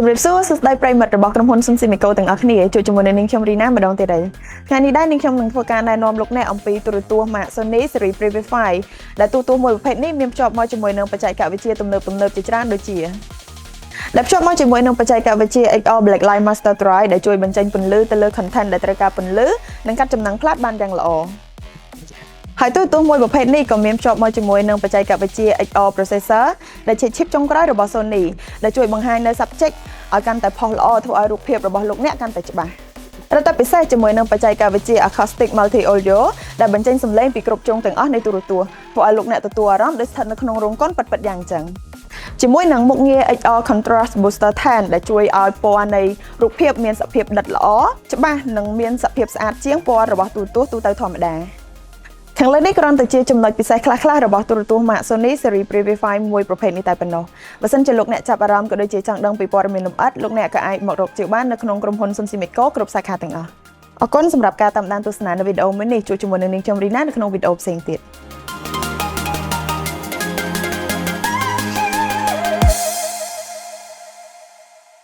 ជំរាបសួរសួស្តីប្រិយមិត្តរបស់ក្រុមហ៊ុន Sumsimico ទាំងអស់គ្នាជួបជាមួយនឹងខ្ញុំរីណាម្ដងទៀតហើយថ្ងៃនេះដែរនាងខ្ញុំនឹងធ្វើការណែនាំលោកអ្នកអំពីទូរទស្សន៍ Mac Sony Series Preview 5ដែលទូរទស្សន៍មួយប្រភេទនេះមានភ្ជាប់មកជាមួយនឹងបច្ចេកវិទ្យាទំនើបជាច្រើនដូចជាដែលភ្ជាប់មកជាមួយនឹងបច្ចេកវិទ្យា XR Blacklight Master Drive ដែលជួយបញ្ចេញពន្លឺទៅលើ content ដែលត្រូវការពន្លឺនិងកាត់ចំណាំងផ្លាតបានយ៉ាងល្អហើយទូរទស្សន៍មួយប្រភេទនេះក៏មានភ្ជាប់មកជាមួយនឹងបច្ចេកវិទ្យា XR Processor ដែលជា chip ចុងក្រោយរបស់ Sony ដែលជួយបង្ហាញនៅ subject ឲ្យកាន់តែផុសល្អធ្វើឲ្យរូបភាពរបស់លោកអ្នកកាន់តែច្បាស់រដ្ឋពិសេសជាមួយនឹងបច្ចេកវិទ្យា Acoustic Multi Audio ដែលបញ្ចេញសំឡេងពីគ្រប់ជ្រុងទាំងអស់នៃទូរទស្សន៍ធ្វើឲ្យលោកអ្នកទទួលអារម្មណ៍ដូចស្ថិតនៅក្នុងរោងកុនពិតៗយ៉ាងចឹងជាមួយនឹងមុខងារ XR Contrast Booster 10ដែលជួយឲ្យពណ៌នៃរូបភាពមានសភាពដិតល្អច្បាស់និងមានសភាពស្អាតជាងពណ៌របស់ទូរទស្សន៍ទូទៅធម្មតាខាងលើនេះគ្រាន់តែជាចំណុចពិសេសខ្លះៗរបស់ទូរទស្សន៍ Mac Sony Series Preview 5មួយប្រភេទនេះតែប៉ុណ្ណោះបើសិនជាលោកអ្នកចាប់អារម្មណ៍ក៏ដូចជាចង់ដឹងពីព័ត៌មានលម្អិតលោកអ្នកក៏អាចមករកជាបាននៅក្នុងក្រុមហ៊ុន Sumsimico គ្រប់សាខាទាំងអស់អរគុណសម្រាប់ការតាមដានទស្សនានៅវីដេអូមួយនេះជួបជាមួយនឹងនាងខ្ញុំរីណានៅក្នុងវីដេអូផ្សេងទៀត